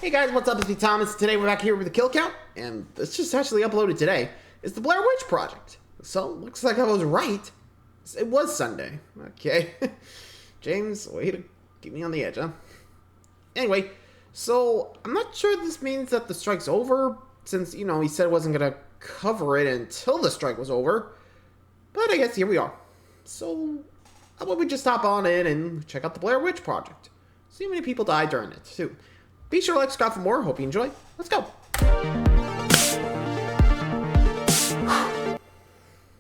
Hey guys, what's up? It's me, Thomas. Today we're back here with the kill count, and this just actually uploaded today. It's the Blair Witch Project. So, looks like I was right. It was Sunday. Okay. James, way to keep me on the edge, huh? Anyway, so I'm not sure this means that the strike's over, since, you know, he said he wasn't going to cover it until the strike was over. But I guess here we are. So, how about we just hop on in and check out the Blair Witch Project. See how many people died during it, too. Be sure to like, subscribe for more. Hope you enjoy. Let's go.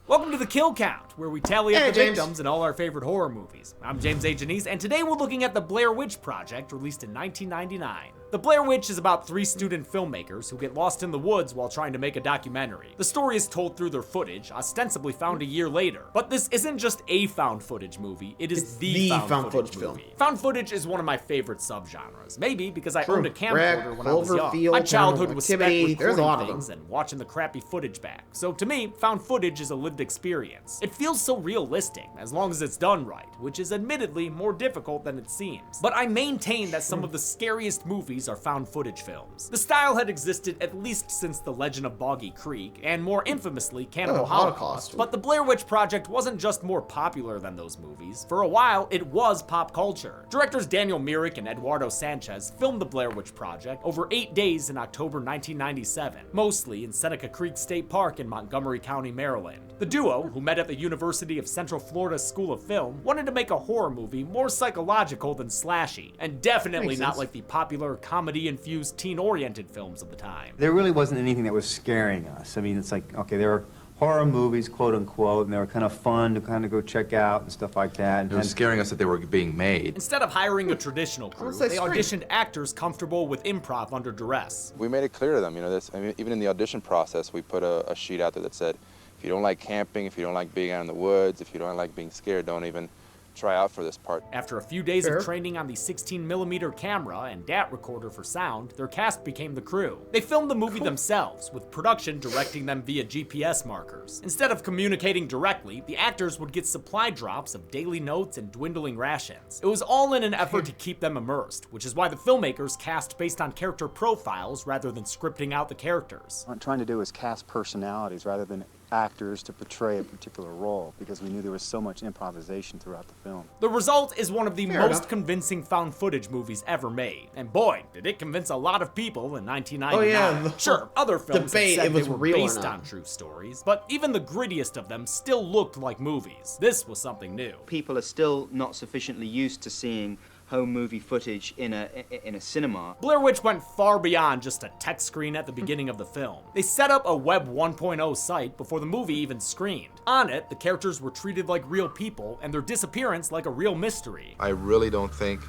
Welcome to the Kill Count, where we tally up the James. victims in all our favorite horror movies. I'm James A. Janice, and today we're looking at the Blair Witch Project, released in 1999. The Blair Witch is about 3 student filmmakers who get lost in the woods while trying to make a documentary. The story is told through their footage, ostensibly found a year later. But this isn't just a found footage movie, it's the found footage movie. Film. Found footage is one of my favorite subgenres. Maybe because I True. owned a camcorder when I was young. Cloverfield, My childhood was spent Activity, there's a lot recording of them. things and watching the crappy footage back. So to me, found footage is a lived experience. It feels so realistic, as long as it's done right, which is admittedly more difficult than it seems. But I maintain that some of the scariest movies are found footage films. The style had existed at least since The Legend of Boggy Creek, and more infamously, Cannibal Holocaust. But the Blair Witch Project wasn't just more popular than those movies. For a while, it was pop culture. Directors Daniel Myrick and Eduardo Sanchez filmed the Blair Witch Project over 8 days in October 1997, mostly in Seneca Creek State Park in Montgomery County, Maryland. The duo, who met at the University of Central Florida School of Film, wanted to make a horror movie more psychological than slashy, and definitely not like the popular comedy-infused teen-oriented films of the time. There really wasn't anything that was scaring us. I mean, it's like, okay, there were horror movies, quote unquote, and they were kind of fun to kind of go check out and stuff like that. It was scaring us that they were being made. Instead of hiring a traditional crew, they auditioned actors comfortable with improv under duress. We made it clear to them, you know, I mean, even in the audition process, we put a sheet out there that said, if you don't like camping, if you don't like being out in the woods, if you don't like being scared, don't even try out for this part. After a few days of training on the 16mm camera and DAT recorder for sound, their cast became the crew. They filmed the movie themselves, with production directing them via GPS markers. Instead of communicating directly, the actors would get supply drops of daily notes and dwindling rations. It was all in an effort to keep them immersed, which is why the filmmakers cast based on character profiles rather than scripting out the characters. What I'm trying to do is cast personalities rather than actors to portray a particular role, because we knew there was so much improvisation throughout the film. The result is one of the most convincing found footage movies ever made, and boy, did it convince a lot of people in 1999. Sure, other films had said they were based on true stories, but even the grittiest of them still looked like movies. This was something new. People are still not sufficiently used to seeing home movie footage in a cinema. Blair Witch went far beyond just a text screen at the beginning of the film. They set up a Web 1.0 site before the movie even screened. On it, the characters were treated like real people and their disappearance like a real mystery. I really don't think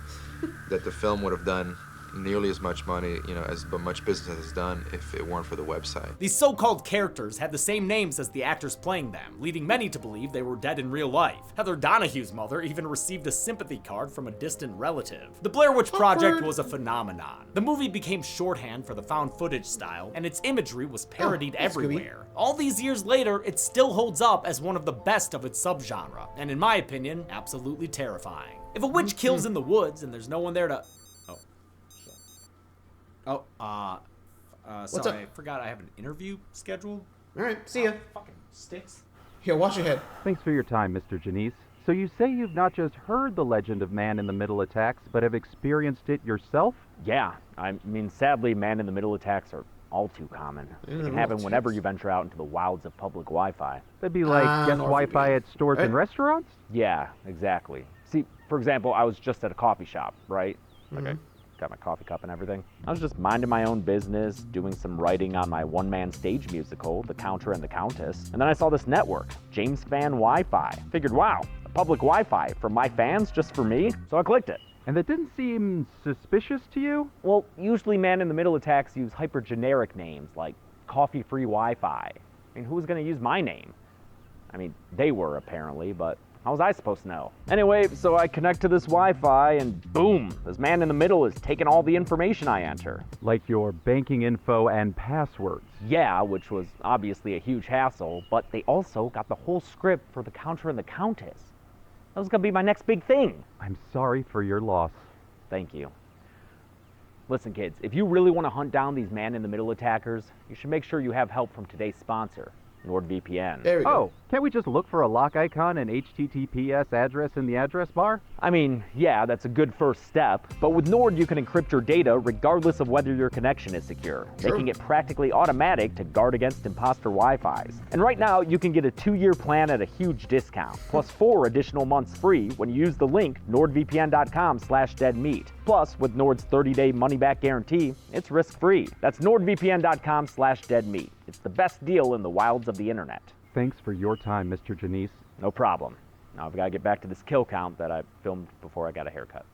that the film would have done nearly as much money, you know, as much business as it's done if it weren't for the website. These so-called characters had the same names as the actors playing them, leading many to believe they were dead in real life. Heather Donahue's mother even received a sympathy card from a distant relative. The Blair Witch Project was a phenomenon. The movie became shorthand for the found footage style, and its imagery was parodied everywhere. All these years later, it still holds up as one of the best of its subgenre, and in my opinion, absolutely terrifying. If a witch kills in the woods and there's no one there to... sorry, I forgot I have an interview scheduled. Alright, see ya. Fucking sticks. Here, wash your head. Thanks for your time, Mr. Janice. So you say you've not just heard the legend of man-in-the-middle attacks, but have experienced it yourself? Yeah, I mean, sadly, man-in-the-middle attacks are all too common. It can happen whenever you venture out into the wilds of public Wi-Fi. That'd be like guest Wi-Fi at stores and restaurants? Yeah, exactly. See, for example, I was just at a coffee shop, right? Okay. Got my coffee cup and everything. I was just minding my own business, doing some writing on my one-man stage musical, The Counter and the Countess, and then I saw this network, James Fan Wi-Fi. Figured, wow, a public Wi-Fi for my fans, just for me? So I clicked it. And that didn't seem suspicious to you? Well, usually man-in-the-middle attacks use hyper-generic names, like coffee-free Wi-Fi. I mean, who was gonna use my name? I mean, they were, apparently, but how was I supposed to know? Anyway, so I connect to this Wi-Fi and boom, this man in the middle is taking all the information I enter. Like your banking info and passwords. Yeah, which was obviously a huge hassle, but they also got the whole script for The Counter and the Countess. That was gonna be my next big thing. I'm sorry for your loss. Thank you. Listen, kids, if you really want to hunt down these man-in-the-middle attackers, you should make sure you have help from today's sponsor, NordVPN. There we go. Oh, can't we just look for a lock icon and HTTPS address in the address bar? I mean, yeah, that's a good first step, but with Nord you can encrypt your data regardless of whether your connection is secure, making it practically automatic to guard against imposter Wi-Fis. And right now, you can get a 2-year plan at a huge discount, plus 4 additional months free when you use the link nordvpn.com/deadmeat. Plus, with Nord's 30-day money-back guarantee, it's risk-free. That's nordvpn.com/deadmeat. It's the best deal in the wilds of the internet. Thanks for your time, Mr. Janice. No problem. Now I've got to get back to this kill count that I filmed before I got a haircut.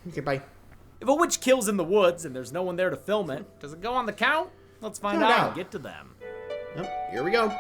Okay, bye. If a witch kills in the woods and there's no one there to film it, does it go on the count? Let's find out and get to them. Oh, here we go.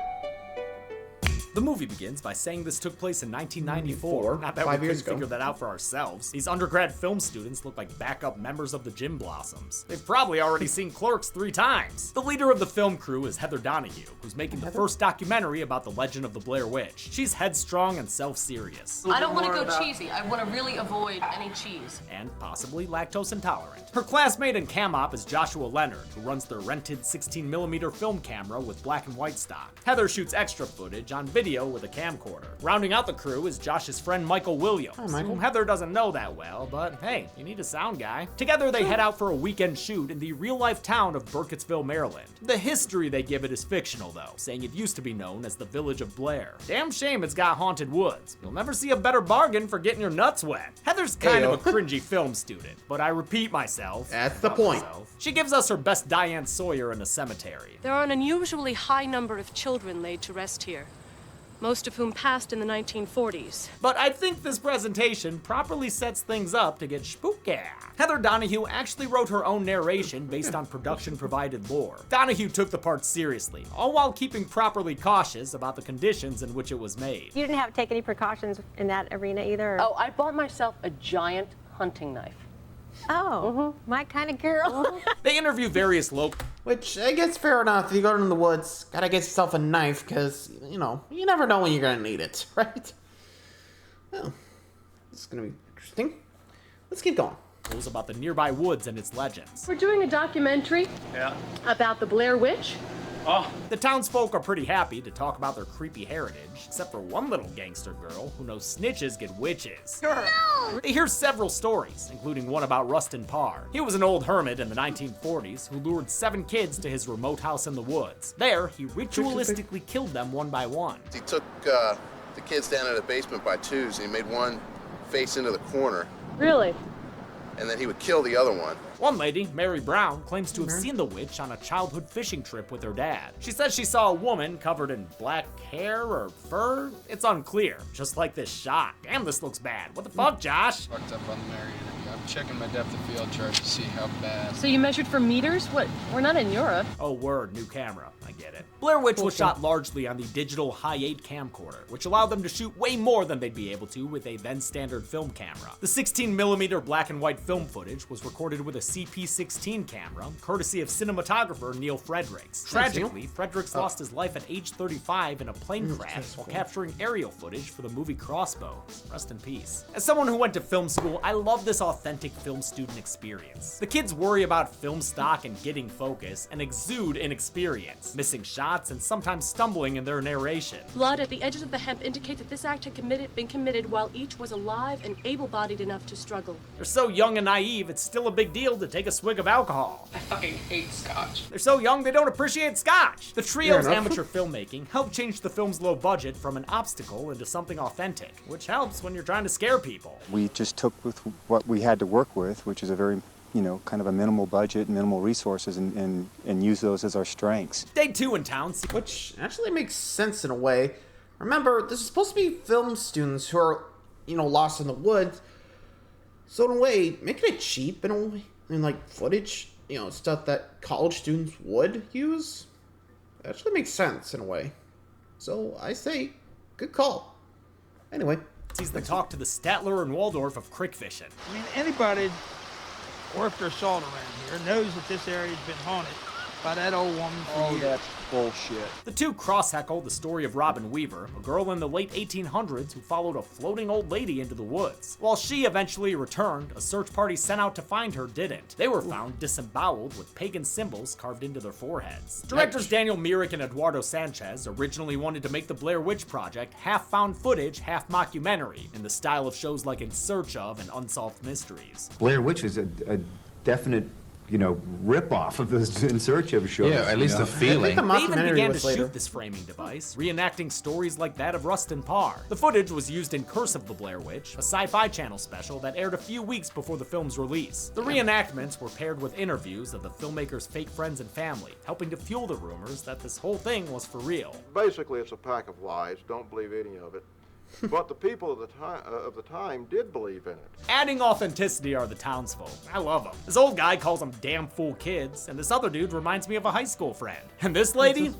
The movie begins by saying this took place in 1994. Not that we 5 years couldn't ago. figure that out for ourselves. These undergrad film students look like backup members of the Gym Blossoms. They've probably already seen Clerks 3 times. The leader of the film crew is Heather Donahue, who's making the first documentary about the legend of the Blair Witch. She's headstrong and self-serious. I don't want to go cheesy. I want to really avoid any cheese. And possibly lactose intolerant. Her classmate and cam op is Joshua Leonard, who runs their rented 16mm film camera with black and white stock. Heather shoots extra footage on video with a camcorder. Rounding out the crew is Josh's friend Michael Williams, whom Heather doesn't know that well, but hey, you need a sound guy. Together they head out for a weekend shoot in the real-life town of Burkittsville, Maryland. The history they give it is fictional though, saying it used to be known as the Village of Blair. Damn shame it's got haunted woods. You'll never see a better bargain for getting your nuts wet. Heather's kind of a cringy film student, but I repeat myself. That's the point. She gives us her best Diane Sawyer in a cemetery. There are an unusually high number of children laid to rest here, most of whom passed in the 1940s. But I think this presentation properly sets things up to get spooky. Heather Donahue actually wrote her own narration based on production-provided lore. Donahue took the part seriously, all while keeping properly cautious about the conditions in which it was made. You didn't have to take any precautions in that arena either? Oh, I bought myself a giant hunting knife. Oh, my kind of girl. They interview various local... Which, I guess fair enough. If you go in the woods, gotta get yourself a knife, because, you know, you never know when you're gonna need it, right? Well, this is gonna be interesting. Let's keep going. about the nearby woods and its legends. We're doing a documentary about the Blair Witch. The townsfolk are pretty happy to talk about their creepy heritage, except for one little gangster girl who knows snitches get witches. No! They hear several stories, including one about Rustin Parr. He was an old hermit in the 1940s who lured 7 kids to his remote house in the woods. There, he ritualistically killed them one by one. He took the kids down in the basement by twos, and he made one face into the corner. Really? And then he would kill the other one. One lady, Mary Brown, claims to have seen the witch on a childhood fishing trip with her dad. She says she saw a woman covered in black hair or fur. It's unclear, just like this shot. Damn, this looks bad. What the fuck, Josh? Fucked up on the Mary interview. I'm checking my depth of field chart to see how bad. So you measured for meters? What? We're not in Europe. Oh, word, new camera. I get it. Blair Witch was shot largely on the digital Hi8 camcorder, which allowed them to shoot way more than they'd be able to with a then standard film camera. The 16mm black and white film footage was recorded with a CP16 camera, courtesy of cinematographer Neil Fredericks. Tragically, Fredericks lost his life at age 35 in a plane crash while capturing aerial footage for the movie Crossbones. Rest in peace. As someone who went to film school, I love this authentic film student experience. The kids worry about film stock and getting focus, and exude inexperience, missing shots and sometimes stumbling in their narration. Blood at the edges of the hemp indicate that this act had been committed while each was alive and able-bodied enough to struggle. They're so young and naive, it's still a big deal to take a swig of alcohol. I fucking hate scotch. They're so young they don't appreciate scotch. The trio's amateur filmmaking helped change the film's low budget from an obstacle into something authentic, which helps when you're trying to scare people. We just took with what we had to work with, which is a very, kind of a minimal budget, minimal resources, and use those as our strengths. Day 2 in town. Which actually makes sense in a way. Remember, this is supposed to be film students who are, lost in the woods. So in a way, making it cheap in a way, and like footage, stuff that college students would use, actually makes sense in a way. So I say, good call. Anyway. Sees the talk to the Statler and Waldorf of crick fishing. I mean, anybody worth their salt around here knows that this area's been haunted By that old woman for years. That's bullshit. The two cross-heckle the story of Robin Weaver, a girl in the late 1800s who followed a floating old lady into the woods. While she eventually returned, a search party sent out to find her didn't. They were found disemboweled with pagan symbols carved into their foreheads. Directors Daniel Myrick and Eduardo Sanchez originally wanted to make the Blair Witch Project half found footage, half mockumentary, in the style of shows like In Search of and Unsolved Mysteries. Blair Witch is a definite, rip-off of the In Search of shows. Yeah, at least the feeling. They even began to shoot this framing device, reenacting stories like that of Rustin Parr. The footage was used in Curse of the Blair Witch, a Sci-Fi Channel special that aired a few weeks before the film's release. The reenactments were paired with interviews of the filmmaker's fake friends and family, helping to fuel the rumors that this whole thing was for real. Basically, it's a pack of lies. Don't believe any of it. But the people of the time did believe in it. Adding authenticity are the townsfolk. I love them. This old guy calls them damn fool kids, and this other dude reminds me of a high school friend. And this lady,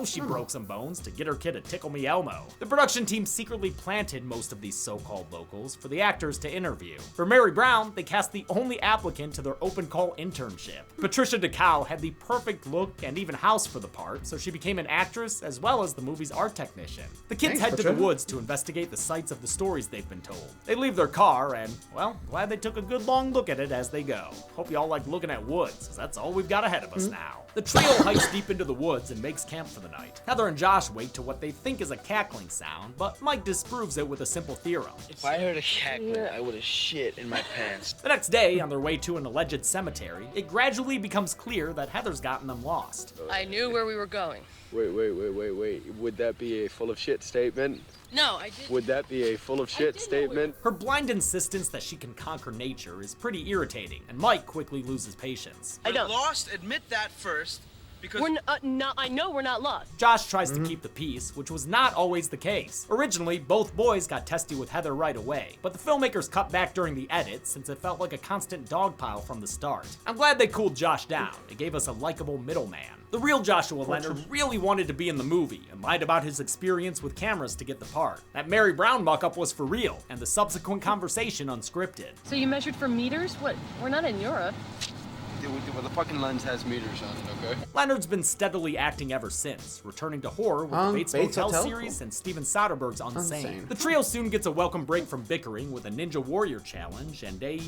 she broke some bones to get her kid a Tickle Me Elmo. The production team secretly planted most of these so-called locals for the actors to interview. For Mary Brown, they cast the only applicant to their open call internship. Patricia DeCow had the perfect look and even house for the part, so she became an actress as well as the movie's art technician. The kids head to the woods to investigate the sites of the stories they've been told. They leave their car and, well, glad they took a good long look at it as they go. Hope y'all like looking at woods, because that's all we've got ahead of us now. The trio hikes deep into the woods and makes camp for the night. Heather and Josh wait to what they think is a cackling sound, but Mike disproves it with a simple theorem. If I heard a cackling, I would have shit in my pants. The next day, on their way to an alleged cemetery, it gradually becomes clear that Heather's gotten them lost. I knew where we were going. Wait. Would that be a full of shit statement? No, I didn't. Would that be a full of shit statement? Her blind insistence that she can conquer nature is pretty irritating, and Mike quickly loses patience. I don't. Lost, admit that first. Because we're not, I know we're not lost. Josh tries to keep the peace, which was not always the case. Originally, both boys got testy with Heather right away, but the filmmakers cut back during the edit since it felt like a constant dogpile from the start. I'm glad they cooled Josh down. It gave us a likable middleman. The real Joshua Leonard really wanted to be in the movie and lied about his experience with cameras to get the part. That Mary Brown muck-up was for real, and the subsequent conversation unscripted. So you measured for meters? What? We're not in Europe. Well, the fucking lens has meters on it, okay? Leonard's been steadily acting ever since, returning to horror with the Bates Motel series and Steven Soderbergh's Unsane. The trio soon gets a welcome break from bickering with a Ninja Warrior challenge and a,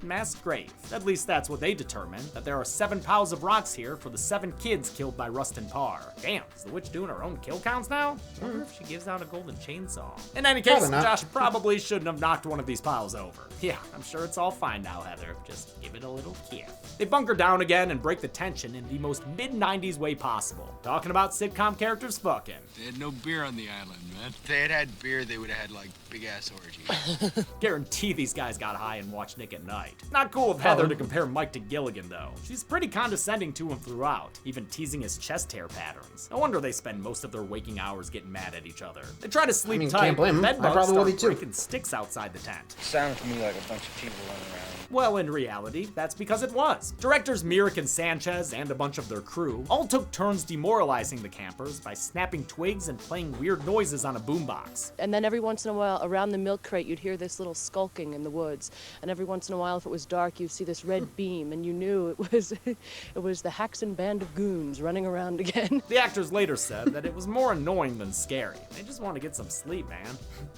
mass grave. At least that's what they determine, that there are 7 piles of rocks here for the 7 kids killed by Rustin Parr. Damn, is the witch doing her own kill counts now? I wonder if she gives out a golden chainsaw. In any case, Josh probably shouldn't have knocked one of these piles over. Yeah, I'm sure it's all fine now, Heather. Just give it a little kiss. They bunker down again and break the tension in the most mid-90s way possible. Talking about sitcom characters fucking. They had no beer on the island, man. If they had had beer, they would have had, like, big-ass orgies. Guarantee these guys got high and watched Nick at Night. Not cool of Heather to compare Mike to Gilligan, though. She's pretty condescending to him throughout, even teasing his chest hair patterns. No wonder they spend most of their waking hours getting mad at each other. They try to sleep tight, can't blame but them. bed I bugs probably start would be too. breaking sticks outside the tent. Sounded to me like a bunch of people running around. Well, in reality, that's because it was. Directors Myrick and Sanchez and a bunch of their crew all took turns demoralizing the campers by snapping twigs and playing weird noises on a boombox. And then every once in a while, around the milk crate, you'd hear this little skulking in the woods. And every once in a while, if it was dark, you'd see this red beam, and you knew it was the Haxon band of goons running around again. The actors later said that it was more annoying than scary. They just want to get some sleep, man.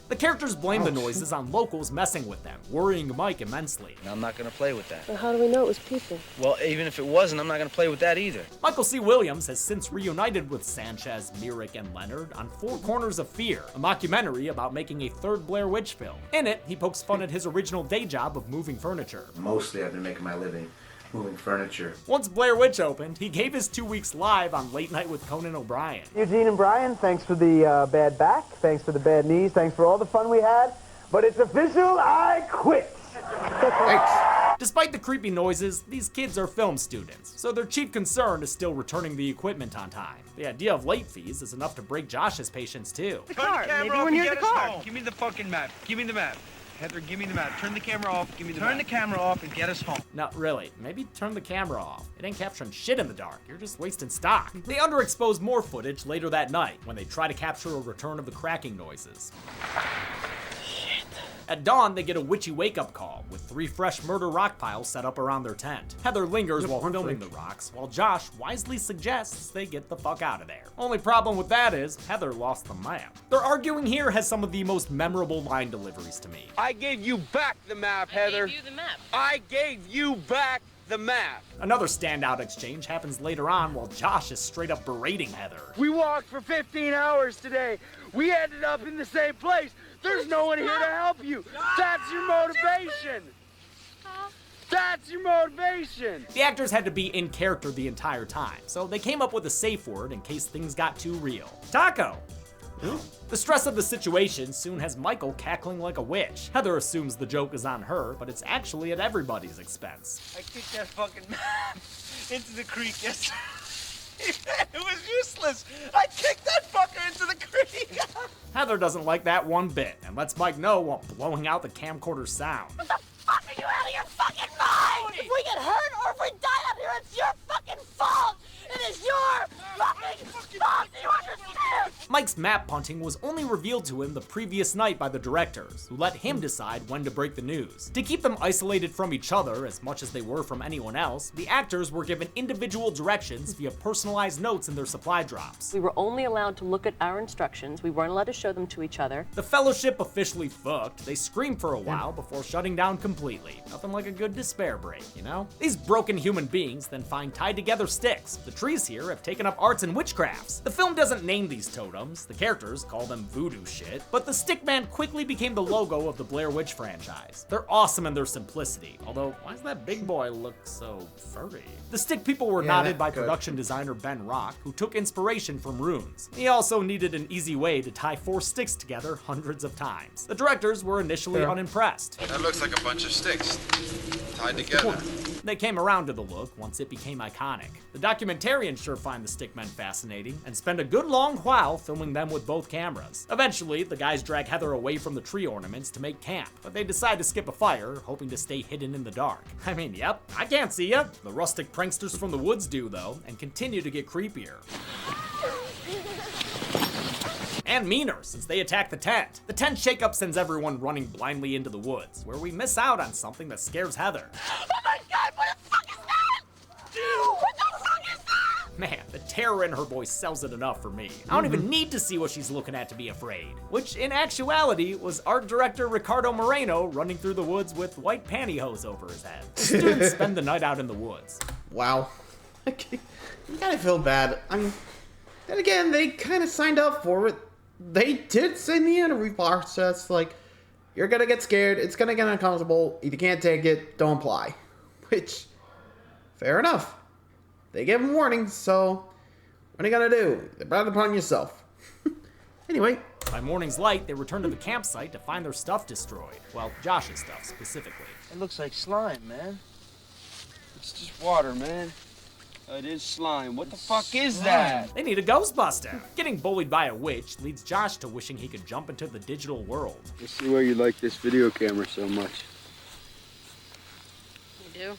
The characters blame the noises on locals messing with them, worrying Mike immensely. I'm not gonna play with that. But how do we know it was people? Well, even if it wasn't, I'm not gonna play with that either. Michael C. Williams has since reunited with Sanchez, Myrick, and Leonard on 4 Corners of Fear, a mockumentary about making a 3rd Blair Witch film. In it, he pokes fun at his original day job of moving furniture. Mostly I've been making my living moving furniture. Once Blair Witch opened, he gave his 2 weeks live on Late Night with Conan O'Brien. Eugene and Brian, thanks for the bad back, thanks for the bad knees, thanks for all the fun we had, but it's official, I quit. Thanks. Despite the creepy noises, these kids are film students, so their chief concern is still returning the equipment on time. The idea of late fees is enough to break Josh's patience too. Turn the camera off and get us home. Give me the fucking map. Give me the map. Heather, give me the map. Turn the camera off. Give me the map. Turn the camera off and get us home. No, really. Maybe turn the camera off. It ain't capturing shit in the dark. You're just wasting stock. They underexpose more footage later that night when they try to capture a return of the cracking noises. At dawn, they get a witchy wake-up call, with 3 fresh murder rock piles set up around their tent. Heather lingers while filming the rocks, while Josh wisely suggests they get the fuck out of there. Only problem with that is, Heather lost the map. Their arguing here has some of the most memorable line deliveries to me. I gave you back the map, Heather. I gave you the map. I gave you back the map. Another standout exchange happens later on while Josh is straight up berating Heather. We walked for 15 hours today. We ended up in the same place. There's no one here to help you. That's your motivation. That's your motivation. The actors had to be in character the entire time, so they came up with a safe word in case things got too real. Taco. The stress of the situation soon has Michael cackling like a witch. Heather assumes the joke is on her, but it's actually at everybody's expense. I kicked that fucking map into the creek yesterday. It was useless. I kicked that fucker into the creek. Heather doesn't like that one bit, and lets Mike know while blowing out the camcorder sound. What the fuck are you out of your fucking mind? If we get hurt or if we die out here, it's your fucking fault. It is your fucking fault. Do you understand? Mike's map punting was only revealed to him the previous night by the directors, who let him decide when to break the news. To keep them isolated from each other as much as they were from anyone else, the actors were given individual directions via personalized notes in their supply drops. We were only allowed to look at our instructions. We weren't allowed to show them to each other. The Fellowship officially fucked. They screamed for a while before shutting down completely. Nothing like a good despair break, you know? These broken human beings then find tied together sticks. The trees here have taken up arts and witchcrafts. The film doesn't name these totems. The characters call them voodoo shit, but the stickman quickly became the logo of the Blair Witch franchise. They're awesome in their simplicity, although why does that big boy look so furry? The stick people were knotted by production designer Ben Rock, who took inspiration from runes. He also needed an easy way to tie 4 sticks together hundreds of times. The directors were initially unimpressed. That looks like a bunch of sticks tied together. They came around to the look once it became iconic. The documentarians sure find the stickmen fascinating and spend a good long while filming them with both cameras. Eventually, the guys drag Heather away from the tree ornaments to make camp, but they decide to skip a fire, hoping to stay hidden in the dark. I mean, yep, I can't see ya. The rustic pranksters from the woods do, though, and continue to get creepier. And meaner, since they attack the tent. The tent shakeup sends everyone running blindly into the woods, where we miss out on something that scares Heather. Oh my god, what the fuck is that? What the fuck is that? Man, the terror in her voice sells it enough for me. I don't even need to see what she's looking at to be afraid. Which, in actuality, was art director Ricardo Moreno running through the woods with white pantyhose over his head. The students spend the night out in the woods. Wow. You kind of feel bad. I mean, then again, they kind of signed up for it. They did say in the interview process, like, you're gonna get scared, it's gonna get uncomfortable, if you can't take it, don't apply. Which, fair enough. They gave them warnings, so what are you gonna do? They brought it upon yourself. Anyway. By morning's light, they return to the campsite to find their stuff destroyed. Well, Josh's stuff, specifically. It looks like slime, man. It's just water, man. It is slime. What the fuck is that? They need a Ghostbuster. Getting bullied by a witch leads Josh to wishing he could jump into the digital world. Let's see why you like this video camera so much. You do?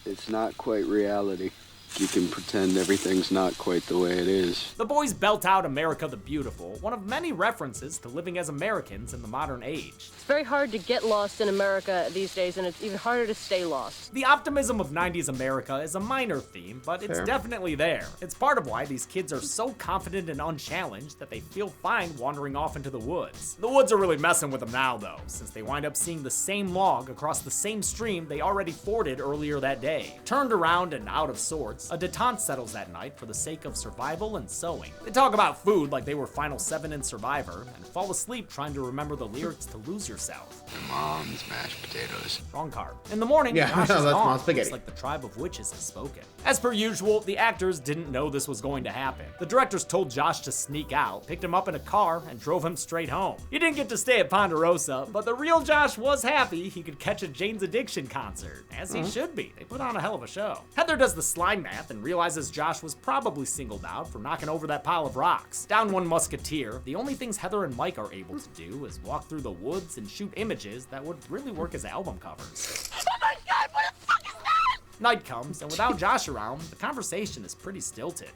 It's not quite reality. You can pretend everything's not quite the way it is. The boys belt out America the Beautiful, one of many references to living as Americans in the modern age. It's very hard to get lost in America these days, and it's even harder to stay lost. The optimism of 90s America is a minor theme, but it's definitely there. It's part of why these kids are so confident and unchallenged that they feel fine wandering off into the woods. The woods are really messing with them now, though, since they wind up seeing the same log across the same stream they already forded earlier that day. Turned around and out of sorts, a detente settles that night for the sake of survival and sewing. They talk about food like they were Final 7 in Survivor, and fall asleep trying to remember the lyrics to Lose Yourself. Mom's mashed potatoes. Wrong card. In the morning, Josh is that's gone. Mom's spaghetti. Looks like the tribe of witches has spoken. As per usual, the actors didn't know this was going to happen. The directors told Josh to sneak out, picked him up in a car, and drove him straight home. He didn't get to stay at Ponderosa, but the real Josh was happy he could catch a Jane's Addiction concert, as he should be. They put on a hell of a show. Heather does the slime math and realizes Josh was probably singled out for knocking over that pile of rocks. Down one musketeer, the only things Heather and Mike are able to do is walk through the woods and shoot images that would really work as album covers. Oh my god, what the fuck is that? Night comes, and without Josh around, the conversation is pretty stilted.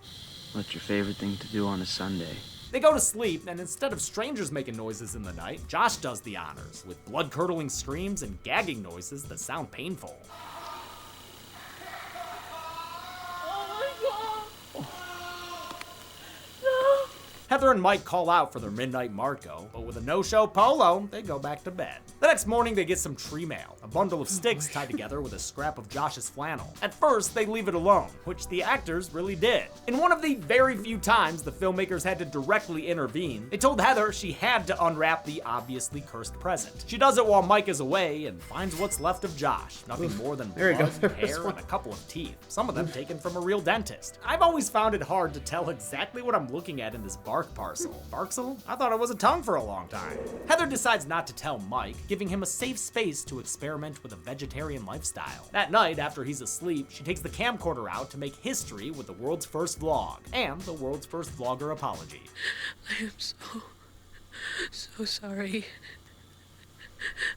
What's your favorite thing to do on a Sunday? They go to sleep, and instead of strangers making noises in the night, Josh does the honors, with blood-curdling screams and gagging noises that sound painful. Heather and Mike call out for their midnight Marco, but with a no-show Polo, they go back to bed. The next morning, they get some tree mail, a bundle of sticks tied together with a scrap of Josh's flannel. At first, they leave it alone, which the actors really did. In one of the very few times the filmmakers had to directly intervene, they told Heather she had to unwrap the obviously cursed present. She does it while Mike is away and finds what's left of Josh, nothing more than blood, hair, and a couple of teeth, some of them taken from a real dentist. I've always found it hard to tell exactly what I'm looking at in this bark parcel. Barksel? I thought it was a tongue for a long time. Heather decides not to tell Mike, giving him a safe space to experiment with a vegetarian lifestyle. That night, after he's asleep, she takes the camcorder out to make history with the world's first vlog, and the world's first vlogger apology. I am so sorry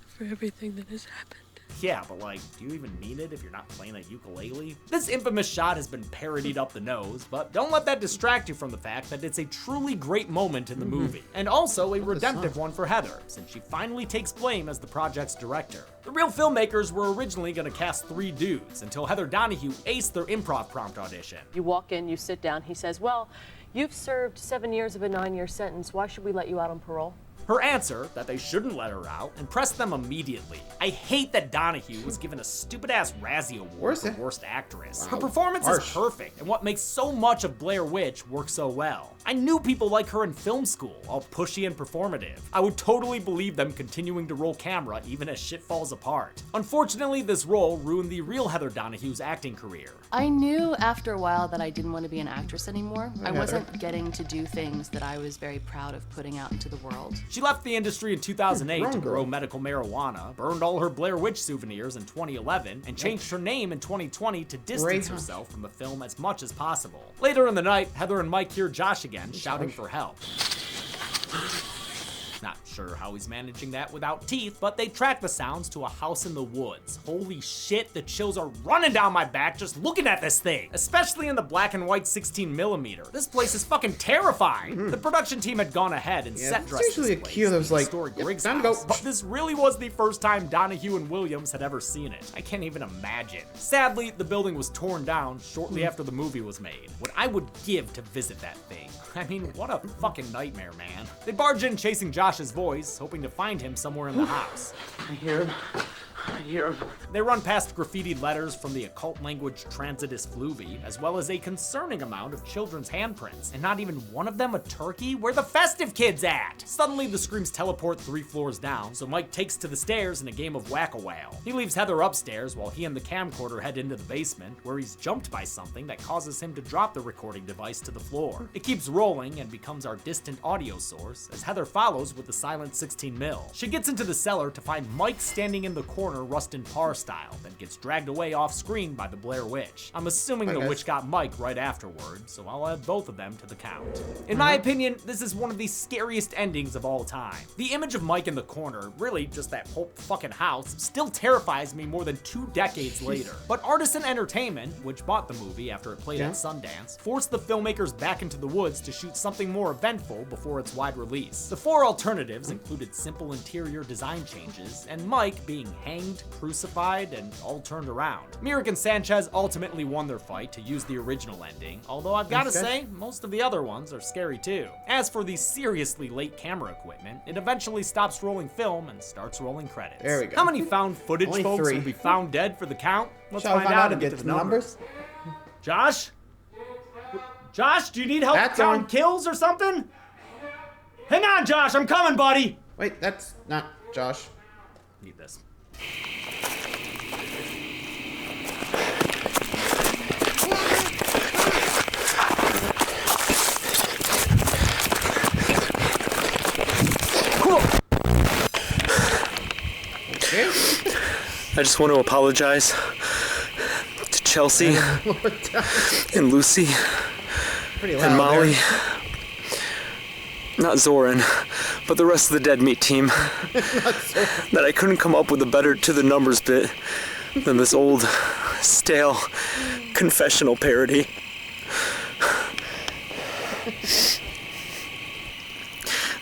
for everything that has happened. Yeah, but like, do you even mean it if you're not playing a ukulele? This infamous shot has been parodied up the nose, but don't let that distract you from the fact that it's a truly great moment in the movie, and also a redemptive one for Heather, since she finally takes blame as the project's director. The real filmmakers were originally going to cast 3 dudes, until Heather Donahue aced their improv prompt audition. You walk in, you sit down, he says, well, you've served 7 years of a 9-year sentence. Why should we let you out on parole? Her answer, that they shouldn't let her out, impressed them immediately. I hate that Donahue was given a stupid-ass Razzie Award for Worst Actress. Her performance is perfect, and what makes so much of Blair Witch work so well. I knew people like her in film school, all pushy and performative. I would totally believe them continuing to roll camera even as shit falls apart. Unfortunately, this role ruined the real Heather Donahue's acting career. I knew after a while that I didn't want to be an actress anymore. I wasn't getting to do things that I was very proud of putting out into the world. She left the industry in 2008 to grow medical marijuana, burned all her Blair Witch souvenirs in 2011, and changed her name in 2020 to distance herself from the film as much as possible. Later in the night, Heather and Mike hear Josh again, shouting for help. Not sure how he's managing that without teeth, but they track the sounds to a house in the woods. Holy shit, the chills are running down my back just looking at this thing, especially in the black and white 16mm. This place is fucking terrifying. The production team had gone ahead and set dressed usually this place, a cue that was like, historic yep, Griggs time to go. house, but this really was the first time Donahue and Williams had ever seen it. I can't even imagine. Sadly, the building was torn down shortly after the movie was made. What I would give to visit that thing. I mean, what a fucking nightmare, man. They barge in chasing Josh's voice, hoping to find him somewhere in the house. I hear him. I hear him. They run past graffitied letters from the occult language Transitus Fluvi, as well as a concerning amount of children's handprints, and not even one of them a turkey? Where the festive kids at? Suddenly, the screams teleport 3 floors down, so Mike takes to the stairs in a game of whack-a-whale. He leaves Heather upstairs while he and the camcorder head into the basement, where he's jumped by something that causes him to drop the recording device to the floor. It keeps rolling and becomes our distant audio source, as Heather follows with the silent 16mm. She gets into the cellar to find Mike standing in the corner Rustin Parr style, then gets dragged away off screen by the Blair Witch. I'm assuming the witch got Mike right afterward, so I'll add both of them to the count. In my opinion, this is one of the scariest endings of all time. The image of Mike in the corner, really just that whole fucking house, still terrifies me more than 2 decades later. But Artisan Entertainment, which bought the movie after it played at Sundance, forced the filmmakers back into the woods to shoot something more eventful before its wide release. The 4 alternatives included simple interior design changes, and Mike being hanged, crucified, and all turned around. Mirik and Sanchez ultimately won their fight to use the original ending, although I've gotta say, most of the other ones are scary too. As for the seriously late camera equipment, it eventually stops rolling film and starts rolling credits. There we go. How many found footage Only folks 3. will be found dead for the count? Let's Shall we find out and get to the numbers. Josh? Josh, do you need help counting kills or something? Hang on, Josh, I'm coming, buddy! Wait, that's not Josh. Need this. I just want to apologize to Chelsea and Lucy and Molly. Not Zoran, but the rest of the Dead Meat team. That I couldn't come up with a better to the numbers bit than this old, stale confessional parody.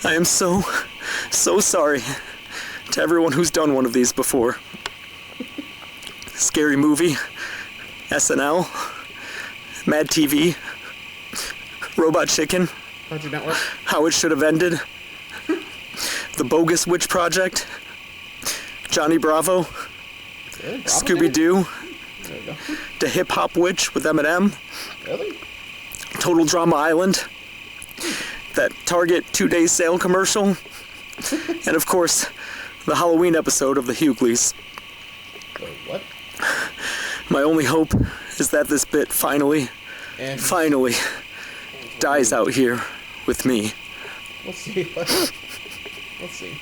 I am so sorry to everyone who's done one of these before. Scary Movie, SNL, Mad TV, Robot Chicken, Cartoon Network, How It Should Have Ended, The Bogus Witch Project, Johnny Bravo, Really? Scooby-Doo, There you go. The Hip Hop Witch with Eminem, Really? Total Drama Island, that Target 2-day sale commercial, and of course, the Halloween episode of the Hughleys. Wait, what? My only hope is that this bit finally dies out here with me. We'll see. Let's see.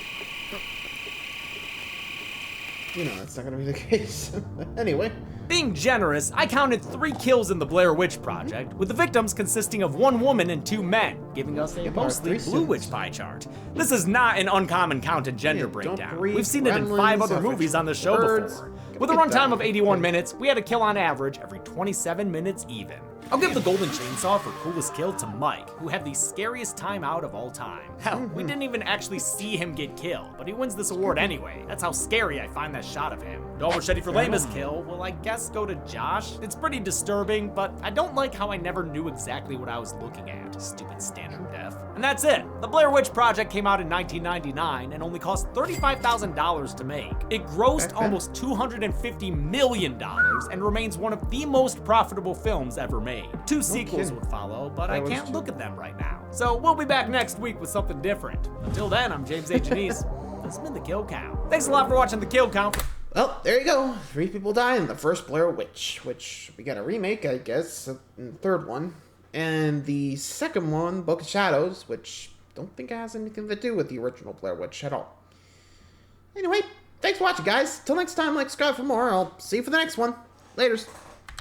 You know, that's not gonna be the case. Anyway. Being generous, I counted 3 kills in the Blair Witch Project, with the victims consisting of 1 woman and 2 men, giving us a mostly blue witch pie chart. This is not an uncommon count and gender breakdown. We've seen it in 5 other movies on the show before. With a runtime of 81 minutes, we had a kill on average every 27 minutes even. I'll give the golden chainsaw for coolest kill to Mike, who had the scariest time out of all time. Hell, we didn't even actually see him get killed, but he wins this award anyway. That's how scary I find that shot of him. Dog machete for lamest kill will, I guess, go to Josh. It's pretty disturbing, but I don't like how I never knew exactly what I was looking at. Stupid standard def. And that's it. The Blair Witch Project came out in 1999 and only cost $35,000 to make. It grossed almost $250 million and remains one of the most profitable films ever made. 2 sequels would follow, but I can't look at them right now. So we'll be back next week with something different. Until then, I'm James A. Janice. This has been The Kill Count. Thanks a lot for watching The Kill Count. Well, there you go. 3 people die in the first Blair Witch, which we got a remake, I guess, in the third one. And the second one, Book of Shadows, which don't think it has anything to do with the original Blair Witch at all. Anyway, thanks for watching, guys. Till next time, like, subscribe for more. I'll see you for the next one. Laters.